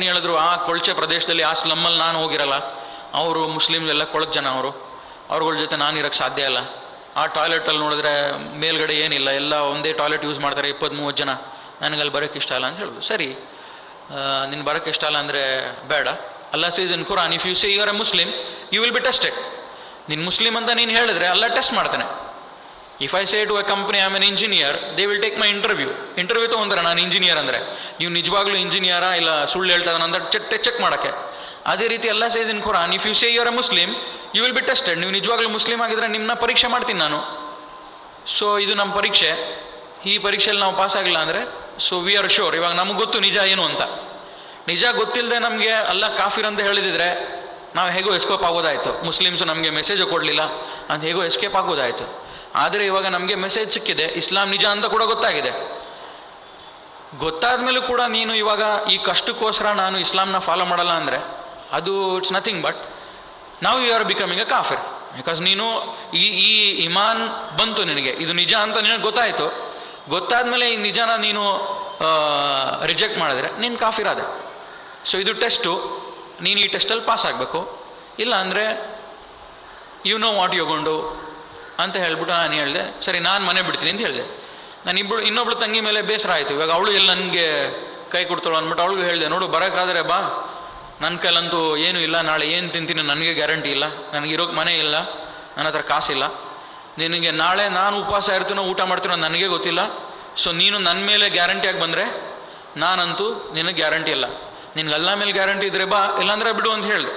ಹೇಳಿದ್ರು, ಆ ಕೊಳಚೆ ಪ್ರದೇಶದಲ್ಲಿ ಆ ಸ್ಲಮ್ಮಲ್ಲಿ ನಾನು ಹೋಗಿರಲ್ಲ, ಅವರು ಮುಸ್ಲಿಮ್ಸ್ ಎಲ್ಲ ಕೊಳಕು ಜನ, ಅವ್ರಗಳ ಜೊತೆ ನಾನು ಇರೋಕ್ಕೆ ಸಾಧ್ಯ ಇಲ್ಲ. ಆ ಟಾಯ್ಲೆಟಲ್ಲಿ ನೋಡಿದ್ರೆ ಮೇಲ್ಗಡೆ ಏನಿಲ್ಲ, ಎಲ್ಲ ಒಂದೇ ಟಾಯ್ಲೆಟ್ ಯೂಸ್ ಮಾಡ್ತಾರೆ 20-30 ಜನ, ನನಗೆ ಅಲ್ಲಿ ಬರೋಕ್ಕೆ ಇಷ್ಟ ಇಲ್ಲ ಅಂತ ಹೇಳೋದು. ಸರಿ, ನಿನ್ನ ಬರೋಕ್ಕೆ ಇಷ್ಟ ಇಲ್ಲ ಅಂದರೆ ಬೇಡ. Allah says in Quran, if you say you are a Muslim you will be tested. ನೀನು ಮುಸ್ಲಿಮ್ ಅಂತ ನೀನು ಹೇಳಿದ್ರೆ ಅಲ್ಲ ಟೆಸ್ಟ್ ಮಾಡ್ತಾನೆ. If I say to a company I am an engineer, they will take my interview ತೊಗೊಂತಾರೆ ನಾನು engineer ಅಂದರೆ, ನೀವು ನಿಜವಾಗ್ಲೂ ಇಂಜಿನಿಯರಾ ಇಲ್ಲ ಸುಳ್ಳು ಹೇಳ್ತಾ ಇದ್ದಾನೆ ಅಂತ ಚೆಕ್ ಮಾಡೋಕ್ಕೆ. ಅದೇ ರೀತಿ Allah says in Quran, if you say you are a Muslim you will be tested. ನೀವು ನಿಜವಾಗ್ಲೂ ಮುಸ್ಲಿಮ್ ಆಗಿದ್ರೆ ನಿಮ್ಮನ್ನ ಪರೀಕ್ಷೆ ಮಾಡ್ತೀನಿ ನಾನು. ಸೊ ಇದು ನಮ್ಮ ಪರೀಕ್ಷೆ, ಈ ಪರೀಕ್ಷೆಯಲ್ಲಿ ನಾವು ಪಾಸ್ ಆಗಿಲ್ಲ ಅಂದರೆ ಸೊ ವಿ ಆರ್ ಶೋರ್, ಇವಾಗ ನಮಗೆ ಗೊತ್ತು ನಿಜ ಏನು ಅಂತ. ನಿಜ ಗೊತ್ತಿಲ್ಲದೆ ನಮಗೆ ಅಲ್ಲ ಕಾಫಿರ್ ಅಂತ ಹೇಳಿದಿದ್ರೆ ನಾವು ಹೇಗೋ ಎಸ್ಕೇಪ್ ಆಗೋದಾಯಿತು. ಮುಸ್ಲಿಮ್ಸು ನಮಗೆ ಮೆಸೇಜು ಕೊಡಲಿಲ್ಲ ಅಂತ ಹೇಗೋ ಎಸ್ಕೇಪ್ ಆಗೋದಾಯಿತು. ಆದರೆ ಇವಾಗ ನಮಗೆ ಮೆಸೇಜ್ ಸಿಕ್ಕಿದೆ, ಇಸ್ಲಾಂ ನಿಜ ಅಂತ ಕೂಡ ಗೊತ್ತಾಗಿದೆ. ಗೊತ್ತಾದ ಮೇಲೂ ಕೂಡ ನೀನು ಇವಾಗ ಈ ಕಷ್ಟಕ್ಕೋಸ್ಕರ ನಾನು ಇಸ್ಲಾಂನ ಫಾಲೋ ಮಾಡಲ್ಲ ಅಂದರೆ ಅದು it's nothing but now you are becoming a ಕಾಫಿರ್. ಬಿಕಾಸ್ ನೀನು ಈ ಇಮಾನ್ ಬಂತು ನಿನಗೆ, ಇದು ನಿಜ ಅಂತ ನಿನಗೆ ಗೊತ್ತಾಯಿತು. ಗೊತ್ತಾದ್ಮೇಲೆ ಈ ನಿಜನ ನೀನು ರಿಜೆಕ್ಟ್ ಮಾಡಿದ್ರೆ ನೀನು ಕಾಫಿರ್ ಆದೆ. ಸೊ ಇದು ಟೆಸ್ಟು, ನೀನು ಈ ಟೆಸ್ಟಲ್ಲಿ ಪಾಸ್ ಆಗಬೇಕು, ಇಲ್ಲ ಅಂದರೆ ಯು ನೋ ವಾಟ್ ಯು ಗೊಂಡು ಅಂತ ಹೇಳ್ಬಿಟ್ಟು ನಾನು ಹೇಳಿದೆ. ಸರಿ, ನಾನು ಮನೆ ಬಿಡ್ತೀನಿ ಅಂತ ಹೇಳಿದೆ. ನಾನು ಇನ್ನೊಬ್ಳು ತಂಗಿ ಮೇಲೆ ಬೇಸರ ಆಯಿತು. ಇವಾಗ ಅವಳು ಎಲ್ಲಿ ನನಗೆ ಕೈ ಕೊಡ್ತಾಳು ಅಂದ್ಬಿಟ್ಟು ಅವಳಿಗೂ ಹೇಳಿದೆ, ನೋಡು ಬರೋಕ್ಕಾದರೆ ಬಾ, ನನ್ನ ಕೈಲಂತೂ ಏನೂ ಇಲ್ಲ, ನಾಳೆ ಏನು ತಿಂತೀನಿ ನನಗೆ ಗ್ಯಾರಂಟಿ ಇಲ್ಲ, ನನಗಿರೋಕ್ಕೆ ಮನೆ ಇಲ್ಲ, ನನ್ನ ಹತ್ರ ಕಾಸಿಲ್ಲ, ನಿನಗೆ ನಾಳೆ ನಾನು ಉಪವಾಸ ಇರ್ತೀನೋ ಊಟ ಮಾಡ್ತೀನೋ ನನಗೆ ಗೊತ್ತಿಲ್ಲ. ಸೊ ನೀನು ನನ್ನ ಮೇಲೆ ಗ್ಯಾರಂಟಿಯಾಗಿ ಬಂದರೆ ನಾನಂತೂ ನಿನಗೆ ಗ್ಯಾರಂಟಿ ಇಲ್ಲ, ನಿನಗೆ ಅಲ್ಲ ಮೇಲೆ ಗ್ಯಾರಂಟಿ ಇದ್ದರೆ ಬಾ, ಇಲ್ಲಾಂದರೆ ಬಿಡು ಅಂತ ಹೇಳಿದೆ.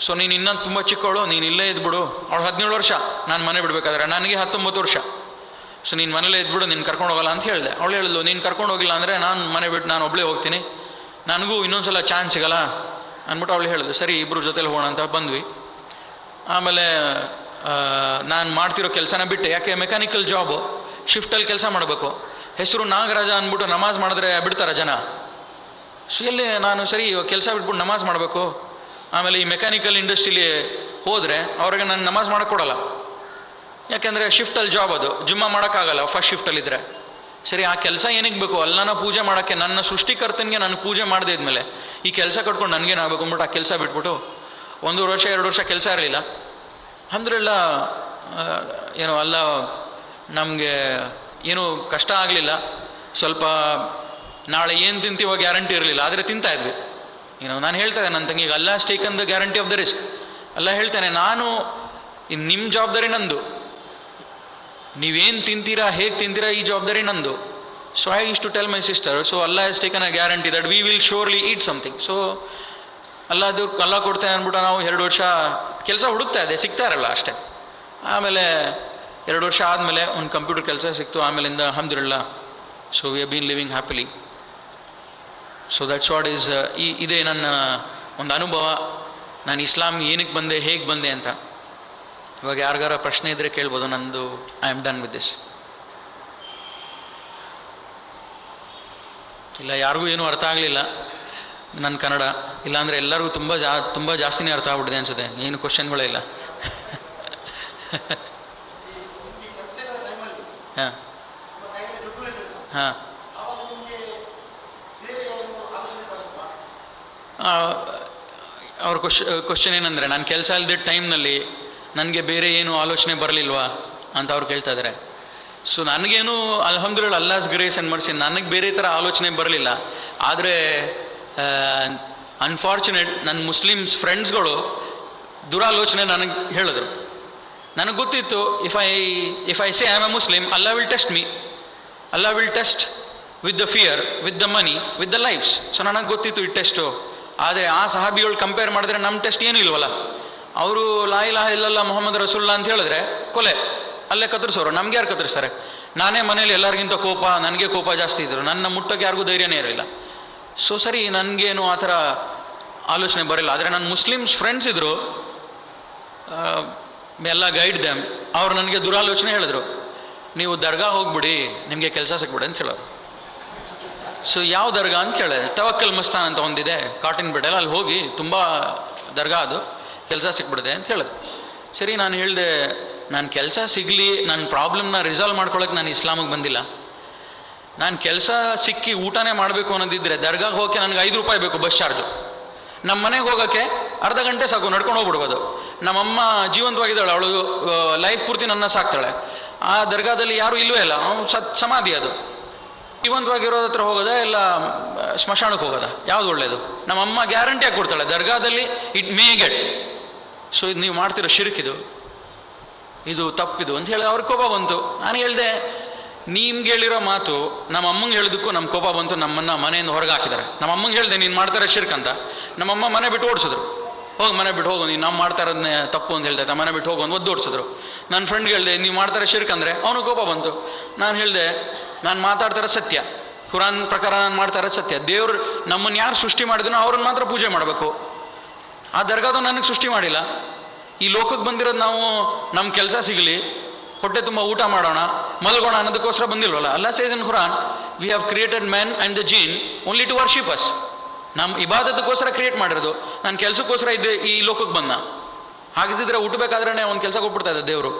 ಸೊ ನೀನು ಇನ್ನೂ ತುಂಬ ಚಿಕ್ಕವಳು, ನೀನು ಇಲ್ಲೇ ಇದ್ಬಿಡು. ಅವಳು 17 ವರ್ಷ, ನಾನು ಮನೆ ಬಿಡಬೇಕಾದ್ರೆ ನನಗೆ 19 ವರ್ಷ. ಸೊ ನೀನು ಮನೇಲೇ ಇದ್ಬಿಡು, ನೀನು ಕರ್ಕೊಂಡು ಹೋಗಲ್ಲ ಅಂತ ಹೇಳಿದೆ. ಅವಳು ಹೇಳಿದ್ಲು, ನೀನು ಕರ್ಕೊಂಡು ಹೋಗಿಲ್ಲ ಅಂದರೆ ನಾನು ಮನೆ ಬಿಟ್ಟು ನಾನು ಒಬ್ಬಳೇ ಹೋಗ್ತೀನಿ, ನನಗೂ ಇನ್ನೊಂದ್ಸಲ ಚಾನ್ಸ್ ಸಿಗಲ್ಲ ಅಂದ್ಬಿಟ್ಟು ಅವಳು ಹೇಳಿದ್ಲು. ಸರಿ, ಇಬ್ಬರು ಜೊತೆಲಿ ಹೋಗೋಣ ಅಂತ ಬಂದ್ವಿ. ಆಮೇಲೆ ನಾನು ಮಾಡ್ತಿರೋ ಕೆಲಸನ ಬಿಟ್ಟೆ, ಯಾಕೆ ಮೆಕ್ಯಾನಿಕಲ್ ಜಾಬು, ಶಿಫ್ಟಲ್ಲಿ ಕೆಲಸ ಮಾಡಬೇಕು. ಹೆಸರು ನಾಗರಾಜ ಅಂದ್ಬಿಟ್ಟು ನಮಾಜ್ ಮಾಡಿದ್ರೆ ಬಿಡ್ತಾರೆ ಜನ. ಸೊ ಎಲ್ಲಿ ನಾನು ಸರಿ ಕೆಲಸ ಬಿಟ್ಬಿಟ್ಟು ನಮಾಜ್ ಮಾಡಬೇಕು. ಆಮೇಲೆ ಈ ಮೆಕ್ಯಾನಿಕಲ್ ಇಂಡಸ್ಟ್ರೀಲಿ ಹೋದರೆ ಅವ್ರಿಗೆ ನಾನು ನಮಾಜ್ ಮಾಡೋಕ್ಕೆ ಕೊಡೋಲ್ಲ, ಯಾಕೆಂದರೆ ಶಿಫ್ಟಲ್ಲಿ ಜಾಬ್, ಅದು ಜುಮ್ಮಾ ಮಾಡೋಕ್ಕಾಗಲ್ಲ ಫಸ್ಟ್ ಶಿಫ್ಟಲ್ಲಿದ್ದರೆ. ಸರಿ, ಆ ಕೆಲಸ ಏನಕ್ಕೆ ಬೇಕು, ಅಲ್ಲನ ಪೂಜೆ ಮಾಡೋಕ್ಕೆ, ನನ್ನ ಸೃಷ್ಟಿಕರ್ತನಿಗೆ ನಾನು ಪೂಜೆ ಮಾಡದೇ ಇದ್ಮೇಲೆ ಈ ಕೆಲಸ ಕಟ್ಕೊಂಡು ನನಗೇನಾಗಬೇಕು ಅಂದ್ಬಿಟ್ಟು ಆ ಕೆಲಸ ಬಿಟ್ಬಿಟ್ಟು 1 ವರ್ಷ 2 ವರ್ಷ ಕೆಲಸ ಇರಲಿಲ್ಲ. ಅಂದ್ರೆಲ್ಲ ಏನೋ ಅಲ್ಲ ನಮಗೆ ಏನೂ ಕಷ್ಟ ಆಗಲಿಲ್ಲ. ಸ್ವಲ್ಪ ನಾಳೆ ಏನು ತಿಂತೀವೋ ಗ್ಯಾರಂಟಿ ಇರಲಿಲ್ಲ, ಆದರೆ ತಿಂತಾಯಿದ್ವಿ. ನಾನು ಹೇಳ್ತಾ ಇದ್ದೆ ನನ್ನ ತಂಗಿಗೆ, ಅಲ್ಲ take the guarantee of the risk. ಅಲ್ಲ ಹೇಳ್ತೇನೆ, ನಾನು ನಿಮ್ಮ ಜವಾಬ್ದಾರಿ ನಂದು, ನೀವೇನು ತಿಂತೀರಾ ಹೇಗೆ ತಿಂತೀರಾ ಈ ಜವಾಬ್ದಾರಿ ನಂದು. So I use to tell my sister, so Allah has taken a guarantee that we will surely eat something. So Allah ಕೊಡ್ತೇನೆ ಅಂದ್ಬಿಟ್ಟು ನಾವು 2 ವರ್ಷ ಕೆಲಸ ಹುಡುಕ್ತಾ ಇದೆ, ಸಿಗ್ತಾ ಇರಲ್ಲ ಅಷ್ಟೇ. ಆಮೇಲೆ 2 ವರ್ಷ ಆದಮೇಲೆ ಒಂದು ಕಂಪ್ಯೂಟರ್ ಕೆಲಸ ಸಿಕ್ತು. ಆಮೇಲಿಂದ ಅಲ್ಹಮ್ದುಲಿಲ್ಲಾಹ್, so we have been living happily. So that's what is ಇದೇ ನನ್ನ ಒಂದು ಅನುಭವ, ನಾನು ಇಸ್ಲಾಂ ಏನಕ್ಕೆ ಬಂದೆ, ಹೇಗೆ ಬಂದೆ ಅಂತ. ಇವಾಗ ಯಾರಿಗಾರ ಪ್ರಶ್ನೆ ಇದ್ದರೆ ಕೇಳ್ಬೋದು. ನಂದು I am done with this. ಇಲ್ಲ ಯಾರಿಗೂ ಏನೂ ಅರ್ಥ ಆಗಲಿಲ್ಲ ನನ್ನ ಕನ್ನಡ, ಇಲ್ಲಾಂದರೆ ಎಲ್ಲರಿಗೂ ತುಂಬ ಜಾಸ್ತಿನೇ ಅರ್ಥ ಆಗ್ಬಿಟ್ಟಿದೆ ಅನಿಸುತ್ತೆ, ಏನು ಕ್ವಶನ್ಗಳೇ ಇಲ್ಲ. ಹಾಂ ಹಾಂ ಅವ್ರ ಕ್ವಶನ್ ಏನಂದರೆ, ನಾನು ಕೆಲಸ ಇಲ್ಲದ ಟೈಮ್ನಲ್ಲಿ ನನಗೆ ಬೇರೆ ಏನು ಆಲೋಚನೆ ಬರಲಿಲ್ವಾ ಅಂತ ಅವ್ರು ಕೇಳ್ತಾ ಇದ್ದಾರೆ. ಸೊ ನನಗೇನು ಅಲ್ಹಮ್ದುಲಿಲ್ಲಾಹ್ ಅಲ್ಲಾಹ್ಸ್ ಗ್ರೇಸ್ ಆ್ಯಂಡ್ ಮರ್ಸಿ, ನನಗೆ ಬೇರೆ ಥರ ಆಲೋಚನೆ ಬರಲಿಲ್ಲ. ಆದರೆ ಅನ್ಫಾರ್ಚುನೇಟ್ ನನ್ನ ಮುಸ್ಲಿಮ್ಸ್ ಫ್ರೆಂಡ್ಸ್ಗಳು ದುರಾಲೋಚನೆ ನನಗೆ ಹೇಳಿದ್ರು. ನನಗೆ ಗೊತ್ತಿತ್ತು, if I say I am a Muslim, Allah will test me, Allah will test with the fear, with the money, with the lifes. So ನನಗೆ ಗೊತ್ತಿತ್ತು ಈ ಟೆಸ್ಟು. ಆದರೆ ಆ ಸಹಾಬಿಗಳು ಕಂಪೇರ್ ಮಾಡಿದ್ರೆ ನಮ್ಮ ಟೆಸ್ಟ್ ಏನೂ ಇಲ್ವಲ್ಲ. ಅವರು ಲಾ ಇಲಾಹ ಇಲ್ಲಲ್ಲಾಹ್ ಮುಹಮ್ಮದ್ ರಸೂಲುಲ್ಲಾಹ್ ಅಂತ ಹೇಳಿದ್ರೆ ಕೊಲೆ, ಅಲ್ಲೇ ಕತ್ತರಿಸೋರು. ನಮ್ಗೆ ಯಾರು ಕತ್ತರಿಸ್ತಾರೆ? ನಾನೇ ಮನೇಲಿ ಎಲ್ಲರಿಗಿಂತ ಕೋಪ, ನನಗೆ ಕೋಪ ಜಾಸ್ತಿ ಇದ್ದರು, ನನ್ನ ಮುಟ್ಟಕ್ಕೆ ಯಾರಿಗೂ ಧೈರ್ಯನೇ ಇರಲಿಲ್ಲ. ಸೊ ಸರಿ, ನನಗೇನು ಆ ಥರ ಆಲೋಚನೆ ಬರಲಿಲ್ಲ. ಆದರೆ ನನ್ನ ಮುಸ್ಲಿಮ್ಸ್ ಫ್ರೆಂಡ್ಸ್ ಇದ್ದರು, ಎಲ್ಲ ಗೈಡ್ ದೆಮ್. ಅವ್ರು ನನಗೆ ದುರಾಲೋಚನೆ ಹೇಳಿದ್ರು, ನೀವು ದರ್ಗಾ ಹೋಗ್ಬಿಡಿ, ನಿಮಗೆ ಕೆಲಸ ಸಿಕ್ಬಿಡಿ ಅಂತ ಹೇಳೋರು. ಸೊ ಯಾವ ದರ್ಗಾ ಅಂತ ಕೇಳಿದೆ. ತವಕ್ಕಲ್ ಮಸ್ತಾನ್ ಅಂತ ಒಂದಿದೆ ಕಾಟನ್ ಬೇಟೆಲ್ಲ, ಅಲ್ಲಿ ಹೋಗಿ ತುಂಬ ದರ್ಗಾ, ಅದು ಕೆಲಸ ಸಿಕ್ಬಿಡಿದೆ ಅಂತ ಹೇಳಿದೆ. ಸರಿ, ನಾನು ಹೇಳಿದೆ, ನಾನು ಕೆಲಸ ಸಿಗಲಿ, ನನ್ನ ಪ್ರಾಬ್ಲಮ್ನ ರಿಸಾಲ್ವ್ ಮಾಡ್ಕೊಳ್ಳೋಕೆ ನಾನು ಇಸ್ಲಾಮಿಗೆ ಬಂದಿಲ್ಲ. ನಾನು ಕೆಲಸ ಸಿಕ್ಕಿ ಊಟನೇ ಮಾಡಬೇಕು ಅನ್ನೋದಿದ್ದರೆ ದರ್ಗಾಗೆ ಹೋಗೋಕ್ಕೆ ನನಗೆ 5 ರೂಪಾಯಿ ಬೇಕು ಬಸ್ ಚಾರ್ಜು. ನಮ್ಮ ಮನೆಗೆ ಹೋಗೋಕ್ಕೆ ಅರ್ಧ ಗಂಟೆ ಸಾಕು, ನಡ್ಕೊಂಡು ಹೋಗ್ಬಿಡ್ಬೋದು. ನಮ್ಮಮ್ಮ ಜೀವಂತವಾಗಿದ್ದಾಳೆ, ಅವಳು ಲೈಫ್ ಪೂರ್ತಿ ನನ್ನ ಸಾಕ್ತಾಳೆ. ಆ ದರ್ಗಾದಲ್ಲಿ ಯಾರೂ ಇಲ್ಲವೇ ಇಲ್ಲ, ಸಮಾಧಿ ಅದು. ಜೀವಂತವಾಗಿರೋದ ಹತ್ರ ಹೋಗೋದಾ ಇಲ್ಲ ಸ್ಮಶಾನಕ್ಕೆ ಹೋಗೋದಾ, ಯಾವುದು ಒಳ್ಳೆಯದು? ನಮ್ಮಮ್ಮ ಗ್ಯಾರಂಟಿಯಾಗಿ ಕೊಡ್ತಾಳೆ, ದರ್ಗಾದಲ್ಲಿ ಇಟ್ ಮೇ ಗೆಟ್. ಸೊ ಇದು ನೀವು ಮಾಡ್ತಿರೋ ಶಿರ್ಕಿದು, ಇದು ತಪ್ಪಿದು ಅಂತ ಹೇಳಿ ಅವ್ರಿಗೆ ಕೋಪ ಬಂತು. ನಾನು ಹೇಳಿದೆ, ನಿಮ್ಗೆ ಹೇಳಿರೋ ಮಾತು ನಮ್ಮ ಅಮ್ಮಂಗೆ ಹೇಳಿದಕ್ಕೂ ನಮ್ಮ ಕೋಪ ಬಂತು. ನಮ್ಮನ್ನು ಮನೆಯಿಂದ ಹೊರಗೆ ಹಾಕಿದ್ದಾರೆ. ನಮ್ಮ ಅಮ್ಮಂಗೆ ಹೇಳಿದೆ ನೀನು ಮಾಡ್ತಾರೆ ಶಿರ್ಕ್ ಅಂತ. ನಮ್ಮಮ್ಮ ಮನೆ ಬಿಟ್ಟು ಓಡಿಸಿದ್ರು. ಹೋಗಿ ಮನೆ ಬಿಟ್ಟು ಹೋಗು, ನೀನು ನಾವು ಮಾಡ್ತಾ ಇರೋದನ್ನೇ ತಪ್ಪು ಅಂತ ಹೇಳ್ತಾ ಮನೆ ಬಿಟ್ಟು ಹೋಗು ಅಂತ ಒದ್ದು ಓಡಿಸಿದ್ರು. ನನ್ನ ಫ್ರೆಂಡ್ಗೆ ಹೇಳಿದೆ ನೀವು ಮಾಡ್ತಾರೆ ಶಿರ್ಕ್ ಅಂದರೆ, ಅವನು ಕೋಪ ಬಂತು. ನಾನು ಹೇಳಿದೆ ನಾನು ಮಾತಾಡ್ತಾ ಇರೋದು ಸತ್ಯ, ಕುರಾನ್ ಪ್ರಕಾರ ನಾನು ಮಾಡ್ತಾ ಇರೋದು ಸತ್ಯ. ದೇವ್ರು ನಮ್ಮನ್ನು ಯಾರು ಸೃಷ್ಟಿ ಮಾಡಿದ್ರು ಅವ್ರನ್ನ ಮಾತ್ರ ಪೂಜೆ ಮಾಡಬೇಕು. ಆ ದರ್ಗಾದು ನನಗೆ ಸೃಷ್ಟಿ ಮಾಡಿಲ್ಲ. ಈ ಲೋಕಕ್ಕೆ ಬಂದಿರೋದು ನಾವು ನಮ್ಮ ಕೆಲಸ ಸಿಗಲಿ, ಹೊಟ್ಟೆ ತುಂಬ ಊಟ ಮಾಡೋಣ, ಮಲ್ಗೋಣ ಅನ್ನೋದಕ್ಕೋಸ್ಕರ ಬಂದಿಲ್ವಲ್ಲ. Allah says in Quran, we have created man and the jinn only to worship us. ನಮ್ಮ ಇಬಾದತ್ಗೋಸ್ಕರ ಕ್ರಿಯೇಟ್ ಮಾಡಿರೋದು, ನಾನು ಕೆಲಸಕ್ಕೋಸ್ಕರ ಈ ಲೋಕಕ್ಕೆ ಬಂದ. ಹಾಗಿದ್ದರೆ ಹುಟ್ಟಬೇಕಾದ್ರೆ ಒಂದು ಕೆಲಸ ಕೊಟ್ಬಿಡ್ತಾ ಇದ್ದೆ ದೇವರು.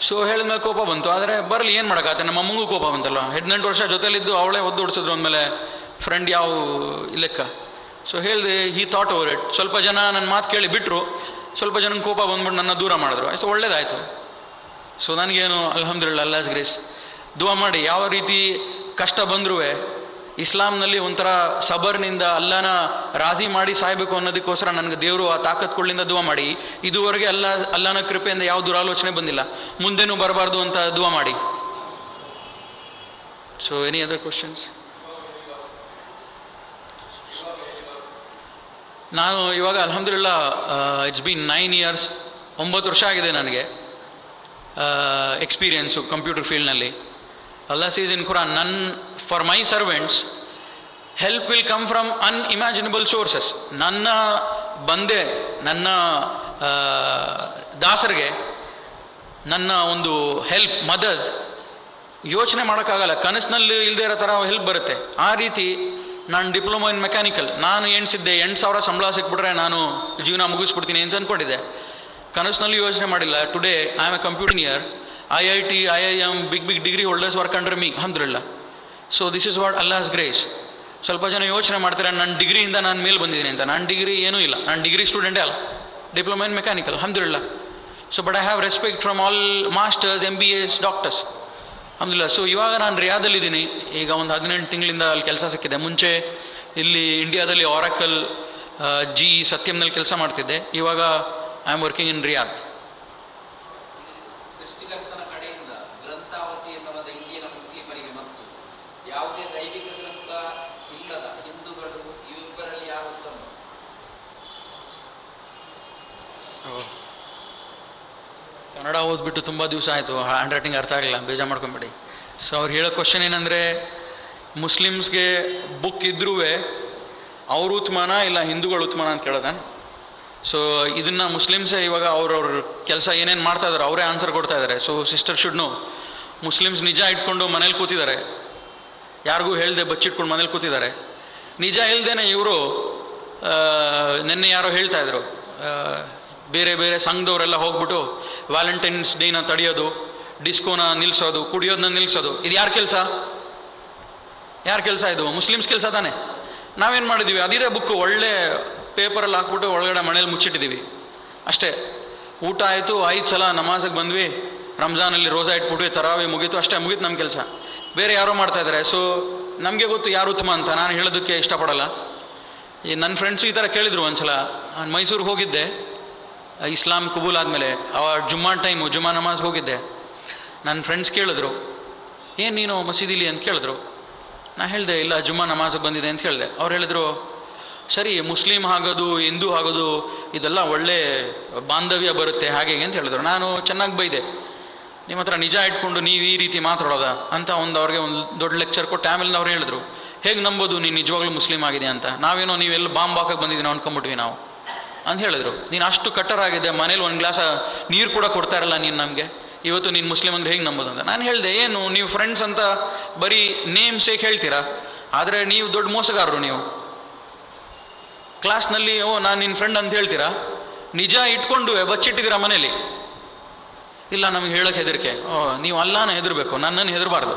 ಸೊ ಹೇಳಿದ್ಮೇಲೆ ಕೋಪ ಬಂತು. ಆದರೆ ಬರಲಿ, ಏನು ಮಾಡೋಕ್ಕಾಗತ್ತೆ, ನಮ್ಮ ಅಮ್ಮಂಗೂ ಕೋಪ ಬಂತಲ್ಲ. 18 ವರ್ಷ ಜೊತೆಲಿದ್ದು ಅವಳೇ ಒದ್ದು ಓಡಿಸಿದ್ರು ಅಂದಮೇಲೆ ಫ್ರೆಂಡ್ ಯಾವ ಲೆಕ್ಕ. ಸೊ ಹೇಳಿದೆ, ಹಿ ಥಾಟ್ ಓವರ್ ಇಟ್. ಸ್ವಲ್ಪ ಜನ ನನ್ನ ಮಾತು ಕೇಳಿ ಬಿಟ್ಟರು, ಸ್ವಲ್ಪ ಜನಕ್ಕೆ ಕೋಪ ಬಂದ್ಬಿಟ್ಟು ನನ್ನ ದೂರ ಮಾಡಿದ್ರು. ಸೊ ಒಳ್ಳೇದಾಯಿತು. ಸೊ ನನಗೇನು ಅಲ್ಹಮ್ದುಲಿಲ್ಲಾಹ್, ಅಲ್ಲಾಹ್ಸ್ ಗ್ರೇಸ್. ದುವಾ ಮಾಡಿ, ಯಾವ ರೀತಿ ಕಷ್ಟ ಬಂದರೂ ಇಸ್ಲಾಂನಲ್ಲಿ ಒಂಥರ ಸಬರ್ನಿಂದ ಅಲ್ಲಾನ ರಾಜಿ ಮಾಡಿ ಸಾಯಬೇಕು ಅನ್ನೋದಕ್ಕೋಸ್ಕರ ನನಗೆ ದೇವರು ಆ ತಾಕತ್ಗಳಿಂದ ದುವಾ ಮಾಡಿ. ಇದುವರೆಗೆ ಅಲ್ಲಾನ ಕೃಪೆಯಿಂದ ಯಾವ ದುರಾಲೋಚನೆ ಬಂದಿಲ್ಲ, ಮುಂದೆನೂ ಬರಬಾರ್ದು ಅಂತ ದುವಾ ಮಾಡಿ. So any other questions? ನಾನು ಇವಾಗ ಅಲ್ಹಮ್ದುಲಿಲ್ಲಾಹ್ ಇಟ್ಸ್ ಬೀನ್ 9 ಇಯರ್ಸ್, 9 ವರ್ಷ ಆಗಿದೆ ನನಗೆ ಎಕ್ಸ್ಪೀರಿಯೆನ್ಸು ಕಂಪ್ಯೂಟರ್ ಫೀಲ್ಡ್ನಲ್ಲಿ. Allah says in Quran, for my servants help will come from unimaginable sources. ನನ್ನ ದಾಸರಿಗೆ ನನ್ನ ಒಂದು ಹೆಲ್ಪ್, ಮದದ್ ಯೋಚನೆ ಮಾಡೋಕ್ಕಾಗಲ್ಲ, ಕನಸಿನಲ್ಲಿ ಇಲ್ಲದೆ ಇರೋ ಥರ ಹೆಲ್ಪ್ ಬರುತ್ತೆ. ಆ ರೀತಿ ನಾನು ಡಿಪ್ಲೊಮಾ ಇನ್ ಮೆಕ್ಯಾನಿಕಲ್ ನಾನು ಎಣಿಸಿದ್ದೆ 8,000 ಸಂಬಳ ಸಿಕ್ಬಿಟ್ರೆ ನಾನು ಜೀವನ ಮುಗಿಸ್ಬಿಡ್ತೀನಿ ಅಂತ ಅಂದ್ಕೊಂಡಿದ್ದೆ. ಕನಸಿನಲ್ಲಿ ಯೋಚನೆ ಮಾಡಿಲ್ಲ. Today I am a computer engineer. IIT, IIM, big degree holders work under me, ಅಲ್ಹಮ್ದುಲಿಲ್ಲಾಹ್. So this is what Allah's grace. ಸ್ವಲ್ಪ ಜನ ಯೋಚನೆ ಮಾಡ್ತಾರೆ ನನ್ನ ಡಿಗ್ರಿಯಿಂದ ನಾನು ಮೇಲೆ ಬಂದಿದ್ದೀನಿ ಅಂತ. ನನ್ನ ಡಿಗ್ರಿ ಏನೂ ಇಲ್ಲ, ನಾನು ಡಿಗ್ರಿ ಸ್ಟೂಡೆಂಟೇ ಅಲ್ಲ, ಡಿಪ್ಲೊಮಾ ಇನ್ ಮೆಕ್ಯಾನಿಕಲ್, ಅಲ್ಹಮ್ದುಲಿಲ್ಲಾಹ್. So but I have respect from all masters, MBAs, doctors, ಅಲ್ಹಮ್ದುಲಿಲ್ಲಾಹ್. ಸೊ ಇವಾಗ ನಾನು ರಿಯಾದಲ್ಲಿದ್ದೀನಿ. ಈಗ ಒಂದು 18 ತಿಂಗಳಿಂದ ಅಲ್ಲಿ ಕೆಲಸ ಸಿಕ್ಕಿದೆ. ಮುಂಚೆ ಇಲ್ಲಿ ಇಂಡಿಯಾದಲ್ಲಿ ಆರಾಕಲ್, GE, ಸತ್ಯಂನಲ್ಲಿ ಕೆಲಸ ಮಾಡ್ತಿದ್ದೆ. ಇವಾಗ I am working in Riyadh. ಸೃಷ್ಟಿಕರ್ತನ ಕಡೆಯಿಂದ ಗ್ರಂಥಾವತಿ ಎನ್ನುವುದ ಇಲ್ಲಿನ ಮುಸ್ಲಿಮರಿಗೆ ಮತ್ತು ಯಾವುದೇ ದೈವಿಕ ಗ್ರಂಥ ಇಲ್ಲದ ಹಿಂದೂಗಳು ಇಬ್ಬರಲ್ಲಿ ಯಾರು ಉತ್ತಮ? ಕನ್ನಡ ಓದ್ಬಿಟ್ಟು ತುಂಬ ದಿವಸ ಆಯಿತು, ಹ್ಯಾಂಡ್ ರೈಟಿಂಗ್ ಅರ್ಥ ಆಗಲಿಲ್ಲ, ಬೇಜಾರು ಮಾಡ್ಕೊಂಬೇಡಿ. ಸೊ ಅವ್ರು ಹೇಳೋ ಕ್ವಶನ್ ಏನಂದರೆ, ಮುಸ್ಲಿಮ್ಸ್ಗೆ ಬುಕ್ ಇದ್ರೂ ಅವರು ಉತ್ಮಾನ ಇಲ್ಲ ಹಿಂದೂಗಳು ಉತ್ಮಾನ ಅಂತ ಕೇಳೋದ. ಸೊ ಇದನ್ನು ಮುಸ್ಲಿಮ್ಸೇ ಇವಾಗ ಅವ್ರವ್ರ ಕೆಲಸ ಏನೇನು ಮಾಡ್ತಾ ಇದ್ದಾರೆ ಅವರೇ ಆನ್ಸರ್ ಕೊಡ್ತಾ ಇದ್ದಾರೆ. So sister should know, Muslims ನಿಜ ಇಟ್ಕೊಂಡು ಮನೇಲಿ ಕೂತಿದ್ದಾರೆ, ಯಾರಿಗೂ ಹೇಳ್ದೆ ಬಚ್ಚಿಟ್ಕೊಂಡು ಮನೇಲಿ ಕೂತಿದ್ದಾರೆ. ನಿಜ ಇಲ್ದೇನೆ ಇವರು ನಿನ್ನೆ ಯಾರೋ ಹೇಳ್ತಾ ಇದ್ರು, ಬೇರೆ ಬೇರೆ ಸಂಘದವರೆಲ್ಲ ಹೋಗ್ಬಿಟ್ಟು ವ್ಯಾಲೆಂಟೈನ್ಸ್ ಡೇನ ತಡೆಯೋದು, ಡಿಸ್ಕೋನ ನಿಲ್ಲಿಸೋದು, ಕುಡಿಯೋದನ್ನ ನಿಲ್ಲಿಸೋದು. ಇದು ಯಾರ ಕೆಲಸ? ಯಾರ ಕೆಲಸ ಇದು? ಮುಸ್ಲಿಮ್ಸ್ ಕೆಲಸ ತಾನೆ. ನಾವೇನು ಮಾಡಿದ್ದೀವಿ, ಅದಿದೆ ಬುಕ್ಕು, ಒಳ್ಳೆ ಪೇಪರಲ್ಲಿ ಹಾಕ್ಬಿಟ್ಟು ಒಳಗಡೆ ಮನೇಲಿ ಮುಚ್ಚಿಟ್ಟಿದ್ದೀವಿ ಅಷ್ಟೇ. ಊಟ ಆಯಿತು, 5 ಸಲ ನಮಾಜಿಗೆ ಬಂದ್ವಿ, ರಂಜಾನಲ್ಲಿ ರೋಜಾ ಇಟ್ಬಿಟ್ವಿ, ತರಾವಿ ಮುಗೀತು, ಅಷ್ಟೇ ಮುಗೀತು ನಮ್ಮ ಕೆಲಸ. ಬೇರೆ ಯಾರೋ ಮಾಡ್ತಾಯಿದ್ದಾರೆ. ಸೊ ನಮಗೆ ಗೊತ್ತು ಯಾರು ಉತ್ತಮ ಅಂತ, ನಾನು ಹೇಳೋದಕ್ಕೆ ಇಷ್ಟಪಡಲ್ಲ. ಈ ನನ್ನ ಫ್ರೆಂಡ್ಸು ಈ ಥರ ಕೇಳಿದರು ಒಂದ್ಸಲ. ನಾನು ಮೈಸೂರಿಗೆ ಹೋಗಿದ್ದೆ ಇಸ್ಲಾಂ ಕಬೂಲ್ ಆದಮೇಲೆ, ಜುಮ್ಮಾ ಟೈಮು, ಜುಮ್ಮಾ ನಮಾಜ್ಗೆ ಹೋಗಿದ್ದೆ. ನನ್ನ ಫ್ರೆಂಡ್ಸ್ ಕೇಳಿದ್ರು, ಏನು ನೀನು ಮಸೀದಿಲಿ ಅಂತ ಕೇಳಿದ್ರು. ನಾನು ಹೇಳಿದೆ, ಇಲ್ಲ ಜುಮ್ಮಾ ನಮಾಜಿಗೆ ಬಂದಿದೆ ಅಂತ ಹೇಳಿದೆ. ಅವ್ರು ಹೇಳಿದ್ರು, ಸರಿ ಮುಸ್ಲಿಮ್ ಆಗೋದು ಹಿಂದೂ ಆಗೋದು ಇದೆಲ್ಲ ಒಳ್ಳೆ ಬಾಂಧವ್ಯ ಬರುತ್ತೆ ಹಾಗೆ ಅಂತ ಹೇಳಿದ್ರು. ನಾನು ಚೆನ್ನಾಗಿ ಬೈದೆ, ನಿಮ್ಮ ಹತ್ರ ನಿಜ ಇಟ್ಕೊಂಡು ನೀವು ಈ ರೀತಿ ಮಾತಾಡೋದ ಅಂತ ಅವ್ರಿಗೆ ಒಂದು ದೊಡ್ಡ ಲೆಕ್ಚರ್ ಕೊಟ್ಟು ಆಮೇಲೆ ಅವ್ರು ಹೇಳಿದ್ರು, ಹೇಗೆ ನಂಬೋದು ನೀನು ನಿಜವಾಗ್ಲೂ ಮುಸ್ಲಿಮ್ ಆಗಿದೆ ಅಂತ? ನಾವೇನೋ ನೀವೆಲ್ಲ ಬಾಂಬ್ ಹಾಕಕ್ಕೆ ಬಂದಿದ್ದೀನೋ ಅಂದ್ಕೊಂಬಿಟ್ವಿ ನಾವು ಅಂತ ಹೇಳಿದ್ರು. ನೀನು ಅಷ್ಟು ಕಟ್ಟರಾಗಿದೆ, ಮನೇಲಿ ಒಂದು ಗ್ಲಾಸ್ ನೀರು ಕೂಡ ಕೊಡ್ತಾ ಇರಲ್ಲ ನೀನು ನಮಗೆ, ಇವತ್ತು ನೀನು ಮುಸ್ಲಿಮ್ ಅಂದರೆ ಹೇಗೆ ನಂಬೋದು ಅಂತ. ನಾನು ಹೇಳಿದೆ, ಏನು ನೀವು ಫ್ರೆಂಡ್ಸ್ ಅಂತ ಬರೀ ನೇಮ್ ಸೇಕ್ ಹೇಳ್ತೀರಾ, ಆದರೆ ನೀವು ದೊಡ್ಡ ಮೋಸಗಾರರು. ನೀವು ಕ್ಲಾಸ್ನಲ್ಲಿ ನಾನು ನಿನ್ನ ಫ್ರೆಂಡ್ ಅಂತ ಹೇಳ್ತೀರಾ, ನಿಜ ಇಟ್ಕೊಂಡು ಬಚ್ಚಿಟ್ಟಿದ್ದೀರಾ ಮನೇಲಿ. ಇಲ್ಲ ನಮಗೆ ಹೇಳೋಕ್ಕೆ ಹೆದರಿಕೆ. ನೀವು ಅಲ್ಲಾನ ಹೆದರಬೇಕು, ನನ್ನನ್ನು ಹೆದರಬಾರ್ದು.